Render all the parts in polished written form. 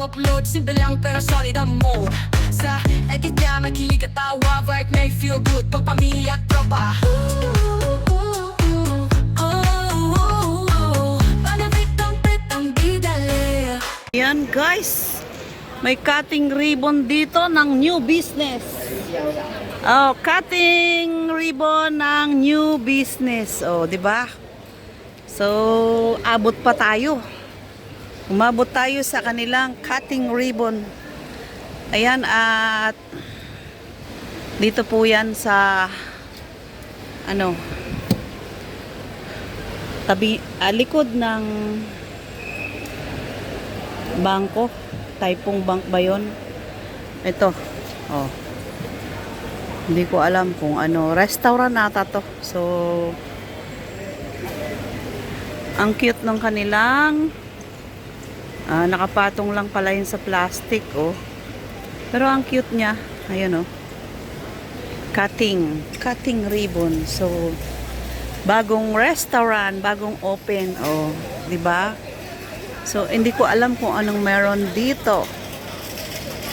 upload, simple lang pero solid ang mo. Sa edit niya makilig at tawa, vibe may feel good, pag pamilya at tropa. Ayan guys, may cutting ribbon dito ng new business. Oh, cutting ribbon ng new business. Oh, 'di ba? So, abot pa tayo. Umabot tayo sa kanilang cutting ribbon. Ayan, at dito po 'yan sa ano, tabi, likod ng bangko. Typong bank ba yun? Ito. Oh. Hindi ko alam kung ano. Restaurant nata to. So, ang cute ng kanilang nakapatong lang pala yun sa plastic. Oh. Pero ang cute niya. Ayan oh. Cutting ribbon. So, bagong restaurant, bagong open. Oh, 'di ba? So, hindi ko alam kung anong meron dito.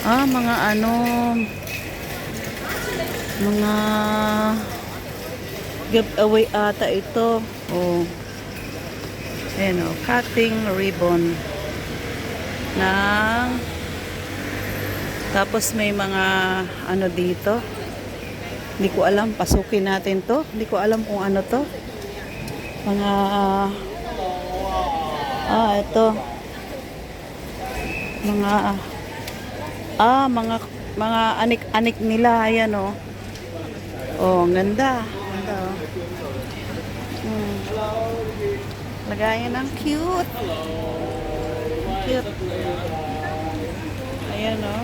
Mga mga giveaway ata ito. Oh. Ayan o, cutting ribbon. Tapos may mga ano dito. Hindi ko alam, pasukin natin to. Hindi ko alam kung ano to. Mga ito. Mga anik-anik nila. Ayan o. Oh, ang ganda. Ganda o. Lagayan ang cute. Cute. Ayan o.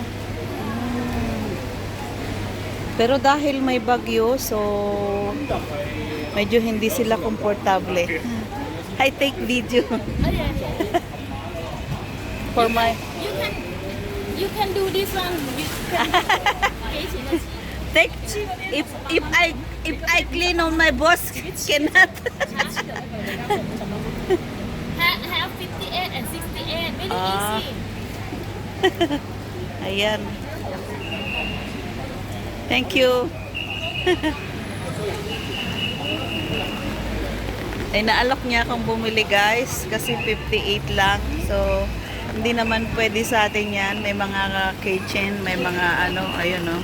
Pero dahil may bagyo, so medyo hindi sila komportable. I take video. For my you can do this one. You can take if I clean on my boss cannot. have 58 and 68. Very easy. Ayan. Thank you. Ay, naalok niya akong bumili guys kasi 58 lang. So, hindi naman pwede sa atin yan. May mga kitchen, may mga ano, ayun no.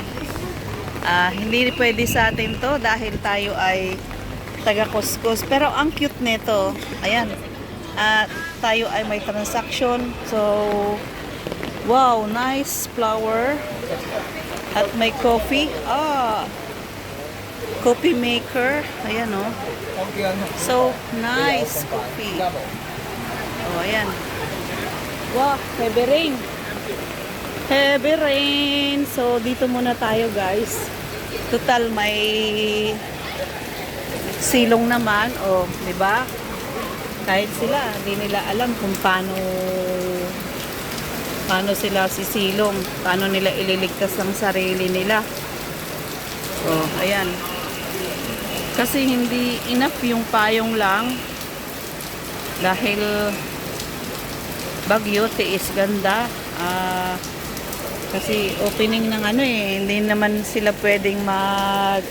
Hindi pwede sa atin to dahil tayo ay taga-kuskus. Pero ang cute nito, ayan. Tayo ay may transaction. So, wow, nice flower. At may coffee. Coffee maker. Ayan o. So, nice coffee. Oh, ayan. Wow, heavy rain. Heavy rain. So, dito muna tayo guys. Total may silong naman. Oh, di ba? Kahit sila, hindi nila alam kung paano sila sisilong. Paano nila ililigtas ang sarili nila. Oh, ayan. Kasi hindi enough yung payong lang dahil bagyo, tiis, ganda. Kasi opening ng hindi naman sila pwedeng mag-cancel.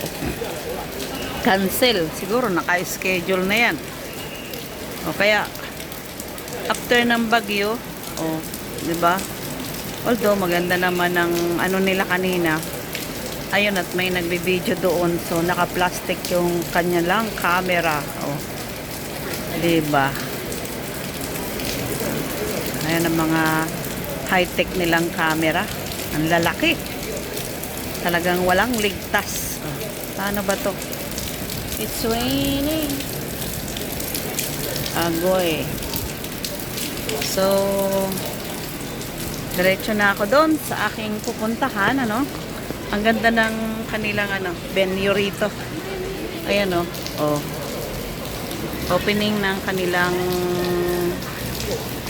Siguro naka-schedule na yan. O kaya after ng bagyo, di ba? Although maganda naman ang nila kanina. Ayun, at may nagbi-video doon. So, naka-plastic yung kanya lang camera. Oh. Diba? Ayan ang mga high-tech nilang camera. Ang lalaki. Talagang walang ligtas. Oh. Paano ba to? It's raining. Agoy. So, diretso na ako doon sa aking pupuntahan, Ang ganda ng kanilang venue rito. Ayan opening ng kanilang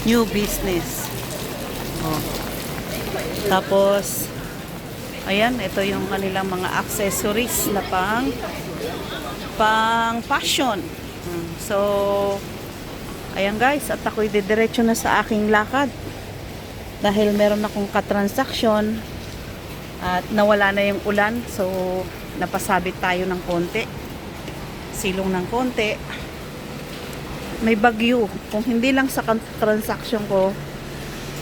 new business. Tapos ayan, ito yung kanilang mga accessories na pang fashion. So ayan guys, at ako'y didiretso na sa aking lakad. Dahil meron akong katransaksyon at nawala na yung ulan, so napasabit tayo ng konti, silong ng konti. May bagyo. Kung hindi lang sa transaksyon ko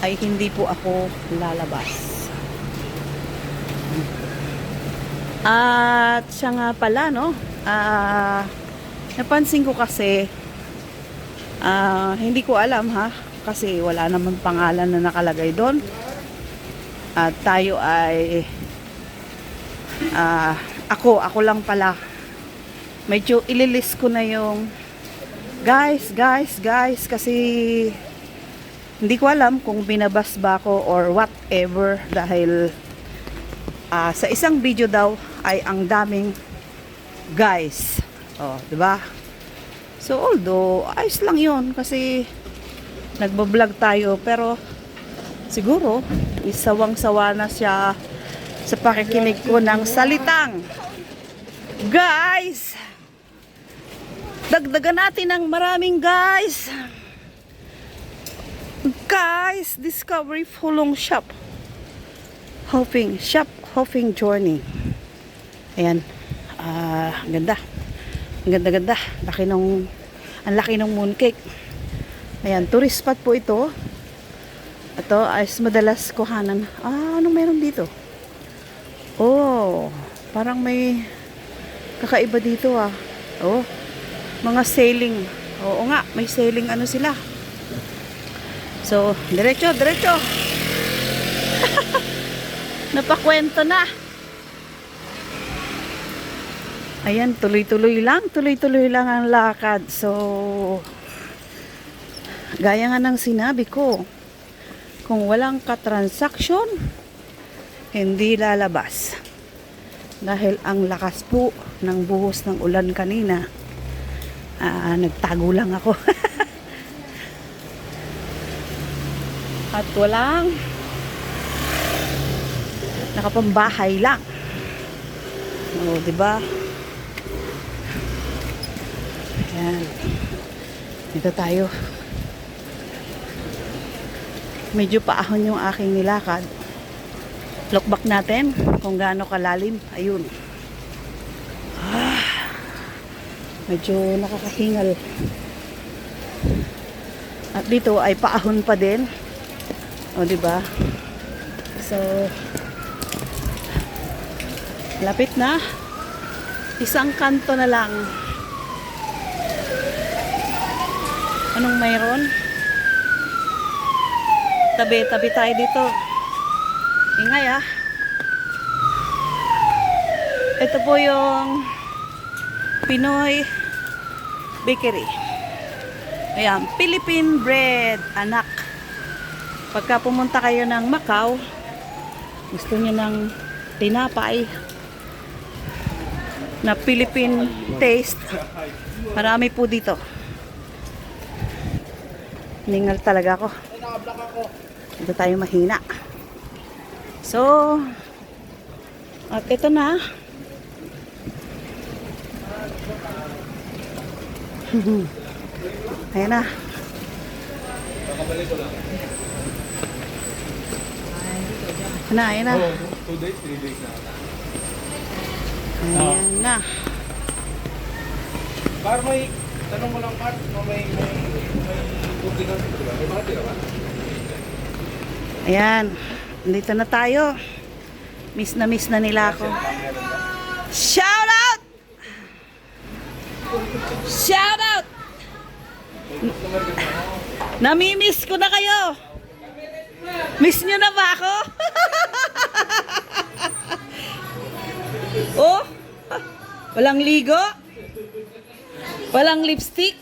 ay hindi po ako lalabas. At siya nga pala, no, napansin ko kasi hindi ko alam, ha, kasi wala naman pangalan na nakalagay doon. At tayo ay ako lang pala. Medyo ililis ko na yung guys, kasi hindi ko alam kung binabas ba ako or whatever, dahil sa isang video daw ay ang daming guys. Oh, 'di ba? So although ayos lang 'yon kasi nagbo-vlog tayo, pero siguro isawang-sawa na siya sa pakikinig ko ng salitang guys. Dagdagan natin ng maraming guys. Guys, Discovery Fulong Shop Hopping Journey. Ayan. Ang ganda. Ang ganda-ganda. Ang laki ng mooncake. Ayan, tourist spot po ito. Ito ay madalas kuhanan. Anong meron dito? Oh, parang may kakaiba dito, ah. Oh, mga sailing. Oo nga, may sailing ano sila. So, diretso. Napakwento na. Ayan, tuloy-tuloy lang ang lakad. So, gaya nga ng sinabi ko, kung walang katransaksyon, hindi lalabas. Dahil ang lakas po ng buhos ng ulan kanina, nagtago lang ako. At walang nakapambahay lang. O, diba? Ayan. Dito tayo. Medyo paahon yung aking nilakad. Look back natin kung gaano kalalim. Ayun. Medyo nakakahingal. At dito ay paahon pa din. O, diba? So, lapit na. Isang kanto na lang. Anong mayroon? Tabi tayo dito. Ingay, ah. Ito po yung Pinoy Bakery. Ayan, Philippine bread, anak. Pagka pumunta kayo ng Macau, gusto niyo ng tinapay na Philippine taste, marami po dito. Ningal talaga ako. Dito tayo mahina. So, at ito na. Ayan na. Ayan na. 2 days, 3 days na. Ayan na. Par, may tanong mo lang, Par, may tubig na dito ba? May mga tira ba? Ayan. Dito na tayo. Miss na nila ako. Shout out! Shout out! Namimiss ko na kayo. Miss nyo na ba ako? Oh, walang ligo? Walang lipstick?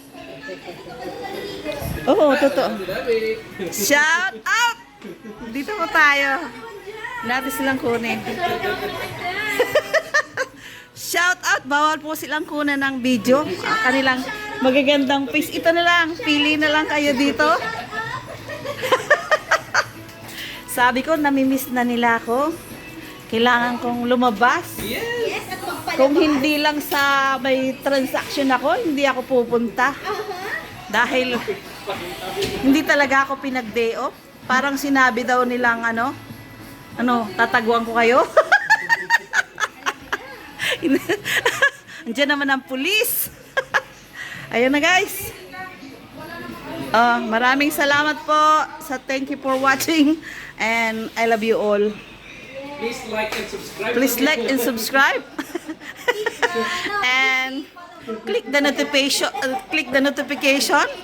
Oo, totoo. Shout out! Dito po tayo. Natin silang kunin. Shout out! Bawal po silang kunin ng video. Kanilang magagandang face. Ito na lang. Pili na lang kayo dito. Sabi ko, namimiss na nila ako. Kailangan kong lumabas. Kung hindi lang sa may transaction ako, hindi ako pupunta. Dahil hindi talaga ako pinag-day off. Parang sinabi daw nilang tataguan ko kayo. Andiyan naman ang pulis. Ayun na guys. Maraming salamat po thank you for watching and I love you all. Please like and subscribe. Please like and subscribe. And click the notification,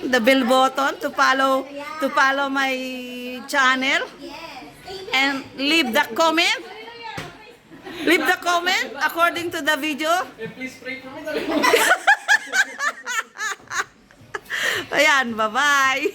the bell button to follow my channel and leave the comment. Leave the comment according to the video. And please pray for me. Ayan, bye-bye.